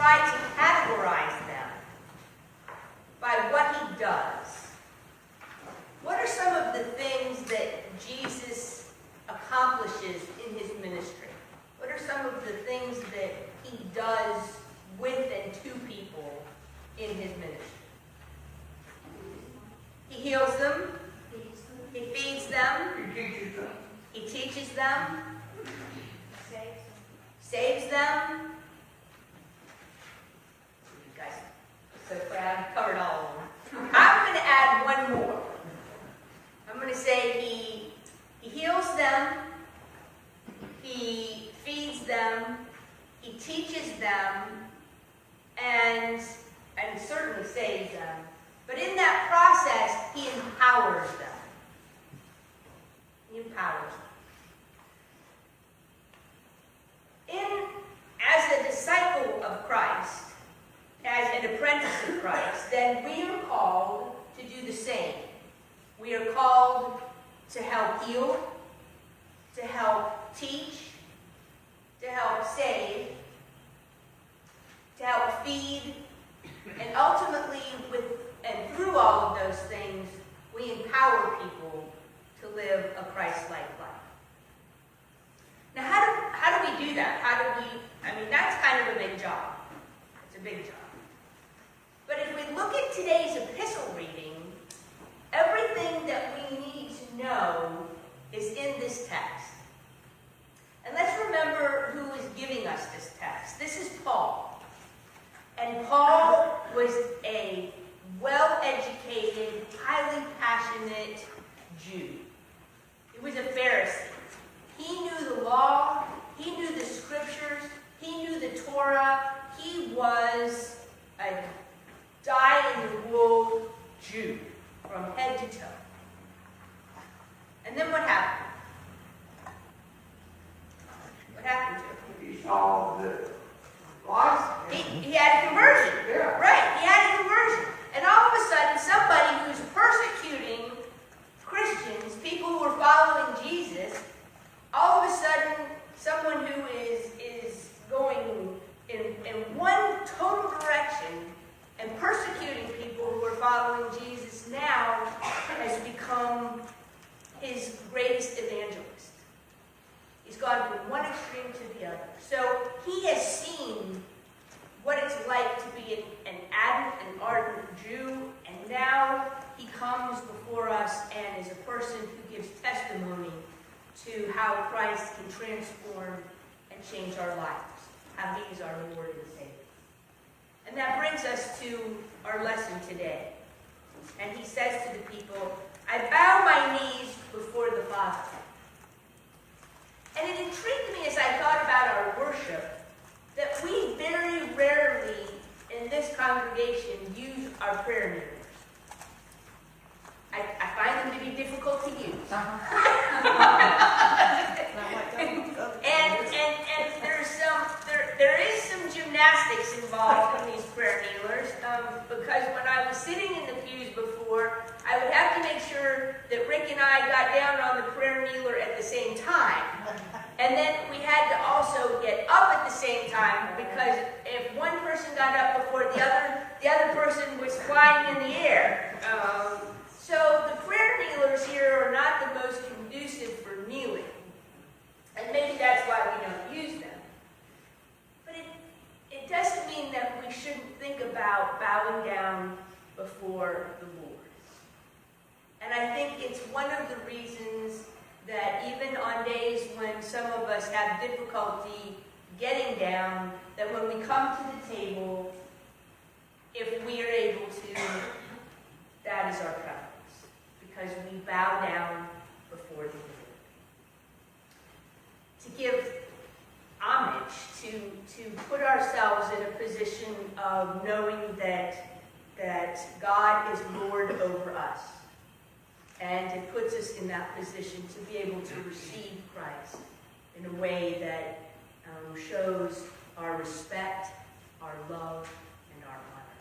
try to categorize them by what he does. What are some of the things that Jesus accomplishes in his ministry? What are some of the things that he does with and to people in his ministry? He heals them. He feeds them. He teaches them. Saves them. You guys are so proud. You covered all of them. I'm going to add one more. I'm going to say he heals them. He feeds them. He teaches them. And certainly saves them. But in that process, he empowers them. He empowers them. As a disciple of Christ, as an apprentice of Christ, then we are called to do the same. We are called to help heal, to help teach, to help save, to help feed, and ultimately, and through all of those things, we empower people to live a Christ-like life. Now, how do we do that? That's kind of a big job. It's a big job. But if we look at today's epistle reading, everything that we need to know is in this text. And let's remember who is giving us this text. This is Paul. And Paul was a well-educated, highly passionate Jew. He was a Pharisee. He knew the law. He knew the scriptures. He knew the Torah. He was a dyed-in-the-wool Jew from head to toe. And then what happened? What happened to him? He saw the light. He had a conversion. Yeah. Right, he had a conversion. And all of a sudden, somebody who's persecuting Christians, people who are following Jesus, all of a sudden, someone who is going in one total direction and persecuting people who are following Jesus now has become his greatest evangelist. He's gone from one extreme to the other. So he has seen what it's like to be an ardent Jew, and now he comes before us and is a person who gives testimony to how Christ can transform and change our lives, how he is our Lord and Savior. And that brings us to our lesson today. And he says to the people, I bow my knees before the Father. And it intrigued me as I thought about our worship that we very rarely in this congregation use our prayer mirrors. I find them to be difficult to use. and there is some gymnastics involved in these prayer kneelers, because when I was sitting in the pews before, I would have to make sure that Rick and I got down on the prayer kneeler at the same time. And then we had to also get up at the same time, because if one person got up before the other person was flying in the air. So the prayer kneelers here are not the most conducive for kneeling. And maybe that's why we don't use them. But it doesn't mean that we shouldn't think about bowing down before the Lord. And I think it's one of the reasons that even on days when some of us have difficulty getting down, that when we come to the table, if we are able to, that is our preference. Because we bow down before the Lord. To give homage, to put ourselves in a position of knowing that God is Lord over us. And it puts us in that position to be able to receive Christ in a way that shows our respect, our love, and our honor.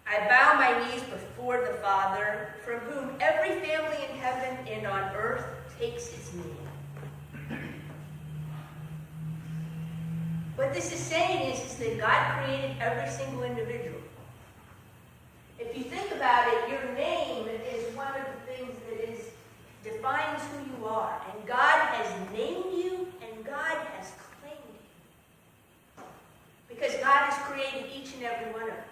I bow my knees before the Father, from whom every family in heaven and on earth takes its name. What this is saying is that God created every single individual. If you think about it, your name is one of the things that defines who you are. And God has named you, and God has claimed you. Because God has created each and every one of us.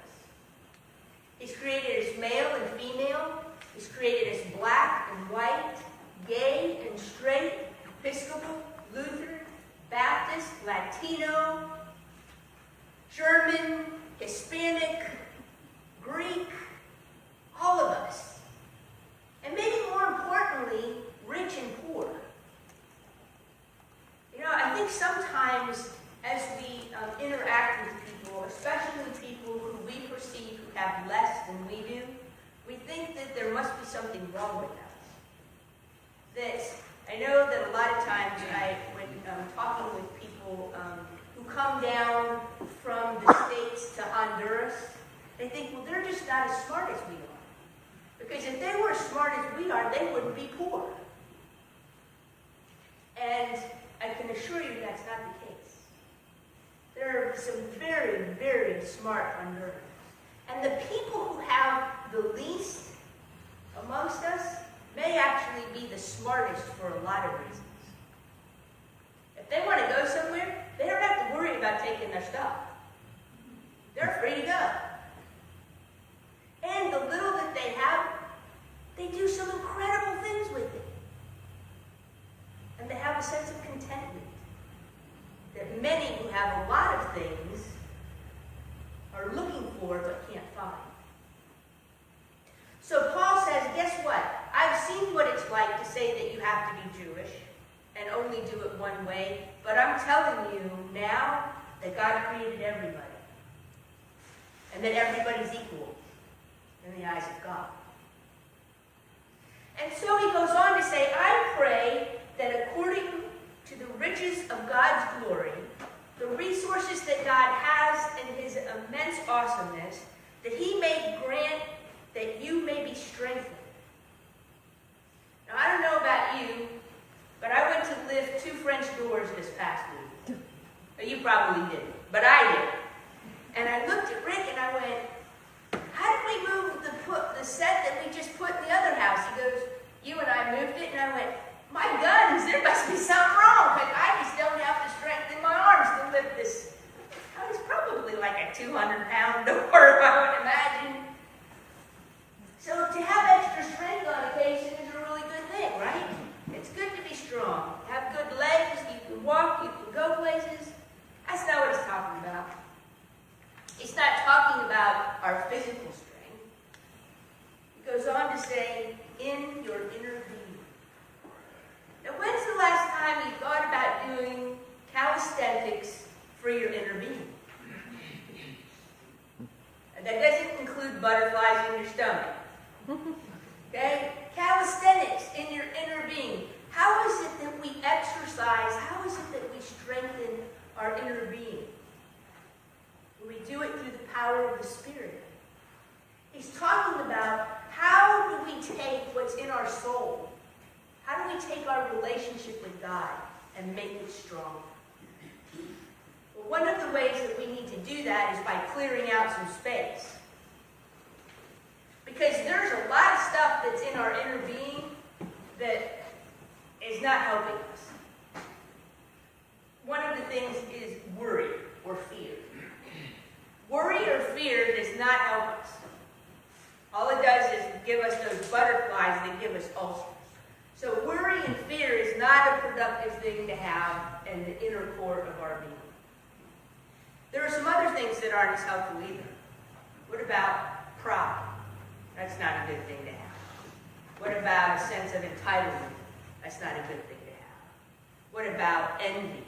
He's created us male and female. He's created us black and white, gay and straight, Episcopal, Lutheran, Baptist, Latino, German, Hispanic, Greek, all of us. And maybe more importantly, rich and poor. You know, I think sometimes as we interact with people, especially people who we perceive who have less than we do, we think that there must be something wrong with us. That I know that a lot of times when talking with people who come down from the States to Honduras, they think, well, they're just not as smart as we are. Because if they were as smart as we are, they wouldn't be poor. And I can assure you that's not the case. There are some very, very smart Hondurans. And the people who have the least amongst us may actually be the smartest for a lot of reasons. If they want to go somewhere, they don't have to worry about taking their stuff. They're free to go. And the little that they have, they do some incredible things with it. And they have a sense of contentment that many who have a lot of things are looking for but can't find. So Paul says, guess what? I've seen what it's like to say that you have to be Jewish and only do it one way, but I'm telling you now that God created everybody and that everybody's equal in the eyes of God. And so he goes on to say, I pray that according to the riches of God's glory, the resources that God has and his immense awesomeness, that he may grant that you may be strengthened. Now, I don't know about you, but I went to lift 2 French doors this past week. You probably didn't, but I did. And I looked at Rick and I went, how did we move the set that we just put in the other house? He goes, you and I moved it. And I went, my guns, there must be something wrong. But I just don't have the strength in my arms to lift this. I was probably like a 200-pound door, I would imagine. So to have extra strength on occasion is a really good thing, right? It's good to be strong. Have good legs, you can walk, you can go places. That's not what he's talking about. He's not talking about our physical strength. He goes on to say, in your inner being. Now, when's the last time you thought about doing calisthenics for your inner being? And that doesn't include butterflies in your stomach. Okay? Calisthenics in your inner being. How is it that we exercise? How is it that we strengthen our inner being? We do it through the power of the Spirit. He's talking about how do we take what's in our soul? How do we take our relationship with God and make it strong? Well, one of the ways that we need to do that is by clearing out some space. Because there's a lot of stuff that's in our inner being that is not helping us. One of the things is worry or fear. Worry or fear does not help us. All it does is give us those butterflies that give us ulcers. So worry and fear is not a productive thing to have in the inner core of our being. There are some other things that aren't as helpful either. What about pride? That's not a good thing to have. What about a sense of entitlement? That's not a good thing to have. What about envy?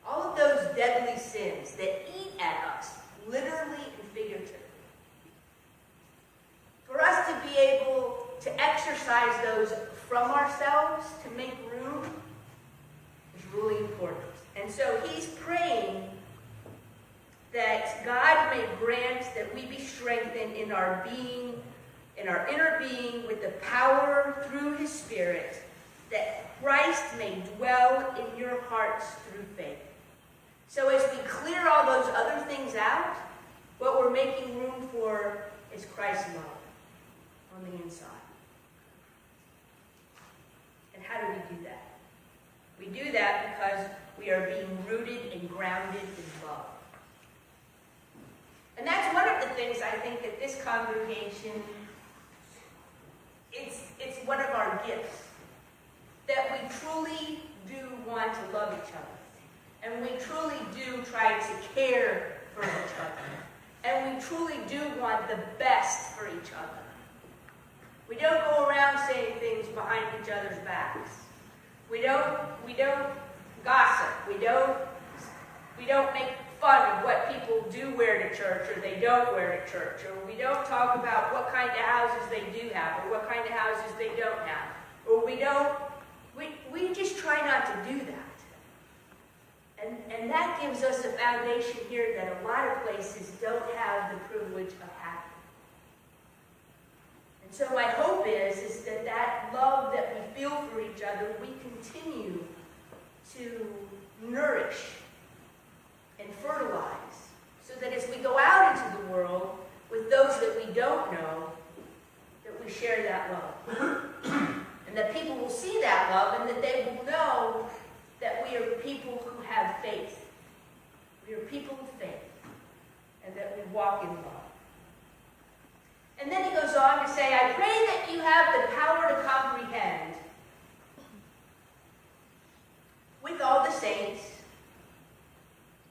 All of those deadly sins that eat at us, literally and figuratively. For us to be able to exercise those from ourselves, to make room, is really important. And so he's praying that God may grant that we be strengthened in our being, in our inner being, with the power through his Spirit, that Christ may dwell in your hearts through faith. So as we clear all those other things out, what we're making room for is Christ's love on the inside. And how do we do that? We do that because we are being rooted and grounded in love. And that's one of the things I think that this congregation, it's one of our gifts. That we truly do want to love each other. And we truly do try to care for each other. And we truly do want the best for each other. We don't go around saying things behind each other's backs. We don't gossip. We don't make fun of what people do wear to church or they don't wear to church. Or we don't talk about what kind of houses they do have or what kind of houses they don't have. Or we just try not to do that. And that gives us a foundation here that a lot of places don't have the privilege of having. And so my hope is that love that we feel for each other, we continue to nourish and fertilize, so that as we go out into the world with those that we don't know, that we share that love. And that people will see that love and that they will know that we are people who have faith. We are people of faith. And that we walk in love. And then he goes on to say, I pray that you have the power to comprehend with all the saints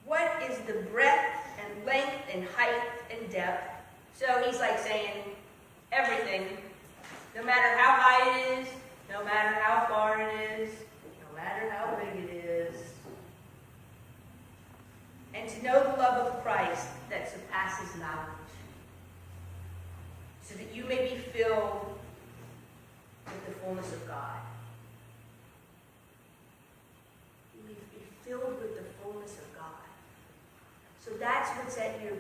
what is the breadth and length and height and depth. So he's like saying everything, no matter how high it is, no matter how far it is, no matter how big it is. And to know the love of Christ that surpasses knowledge, so that you may be filled with the fullness of God. You may be filled with the fullness of God. So that's what's at your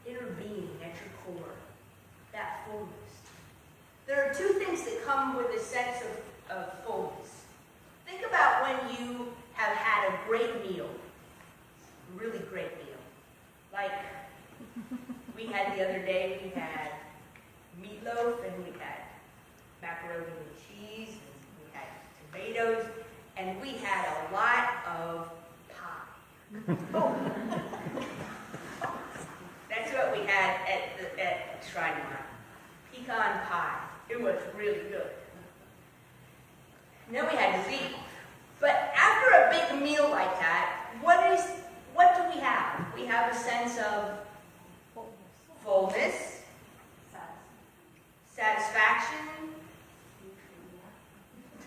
inner being, at your core, that fullness. There are two things that come with a sense of fullness. Think about when you have had a great meal, a really great meal. Like we had the other day, we had meatloaf and we had macaroni and cheese, and we had tomatoes, and we had a lot of pie. That's what we had at Shrine Mart. Pecan pie. It was really good. And then we had to leave. But after a big meal like that, what do we have? We have a sense of fullness, satisfaction,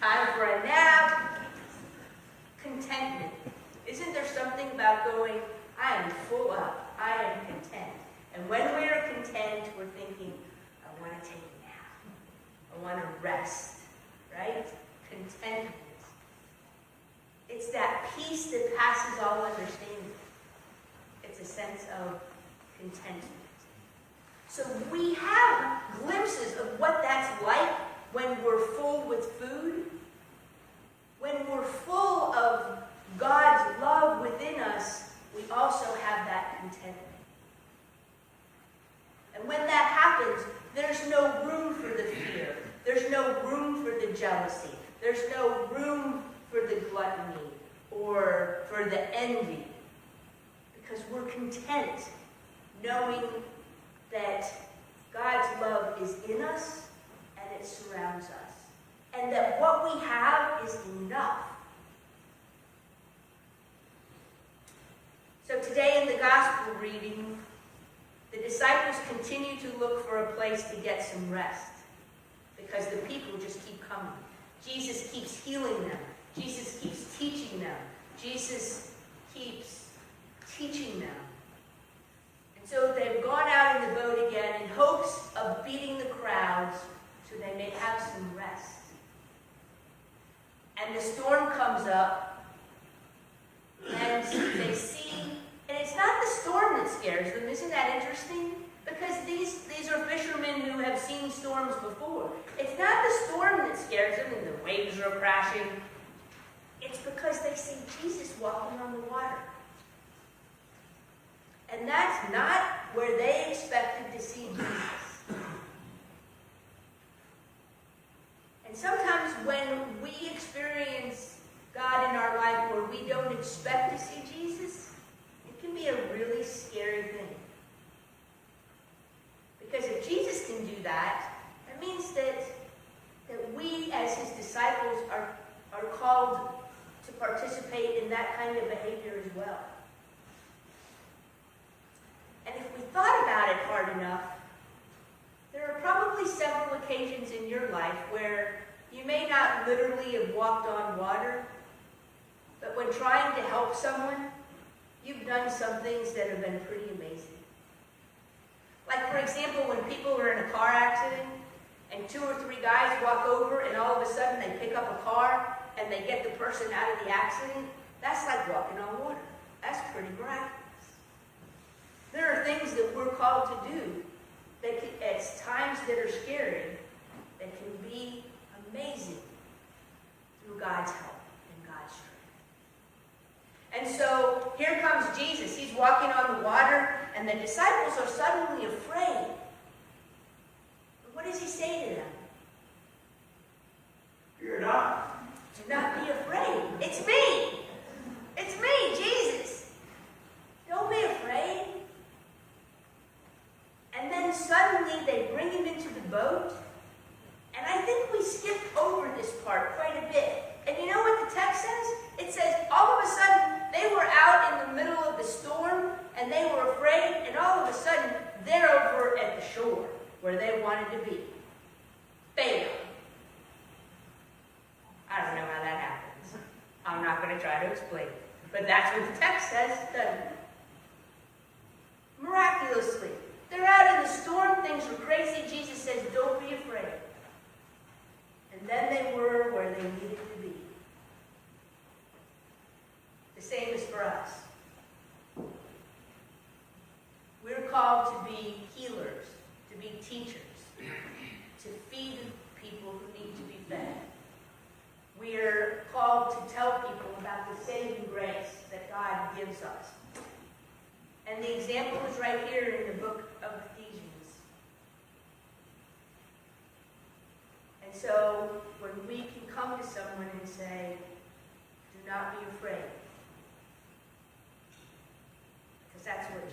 time for a nap, contentment. Isn't there something about going, I am full up, I am content. And when we are content, we're thinking, I want to take a nap. I want to rest, right? Contentment. It's that peace that passes all understanding. It's a sense of contentment. So we have glimpses of what that's like when we're full with food, when we're full of God's love within us. We also have that contentment. And when that happens, there's no room for the fear. There's no room for the jealousy. There's no room for the gluttony or for the envy. Because we're content knowing that God's love is in us and it surrounds us. And that what we have is enough. So today in the gospel reading, the disciples continue to look for a place to get some rest because the people just keep coming. Jesus keeps healing them. Jesus keeps teaching them. Jesus keeps teaching them. And so they've gone out in the boat again in hopes of beating the crowds so they may have some rest. And the storm comes up, and they see, and it's not the storm that scares them. Isn't that interesting? Because these are fishermen who have seen storms before. It's not the storm that scares them and the waves are crashing. It's because they see Jesus walking on the water. And that's not where they expected to see Jesus. And sometimes when we experience God in our life where we don't expect to see Jesus, it can be a really scary thing. Because if Jesus can do that, that means that we as his disciples are called to participate in that kind of behavior as well. And if we thought about it hard enough, there are probably several occasions in your life where you may not literally have walked on water, but when trying to help someone, you've done some things that have been pretty amazing. Like, for example, when people are in a car accident and 2 or 3 guys walk over and all of a sudden they pick up a car and they get the person out of the accident, that's like walking on water. That's pretty miraculous. There are things that we're called to do that can, at times that are scary, that can be amazing through God's help and God's strength. And so here comes Jesus. He's walking on the water, and the disciples are suddenly afraid. But what does he say to them? Fear not. Do not be afraid. It's me. It's me, Jesus. Don't be afraid. And then suddenly they bring him into the boat. And I think we skipped over this part quite a bit. And you know what the text says? It says all of a sudden they were out in the middle of the storm and they were afraid, and all of a sudden they're over at the shore where they wanted to be. Bam! I don't know how that happens. I'm not going to try to explain it. But that's what the text says, doesn't it? Miraculously. They're out in the storm, things were crazy. Jesus says, don't be afraid. And then they were where they needed to be. The same is for us. We're called to be healers, to be teachers, to feed people who need to be fed. We're called to tell people about the saving grace that God gives us. And the example is right here in the book of Ephesians. And so when we can come to someone and say, do not be afraid, because that's what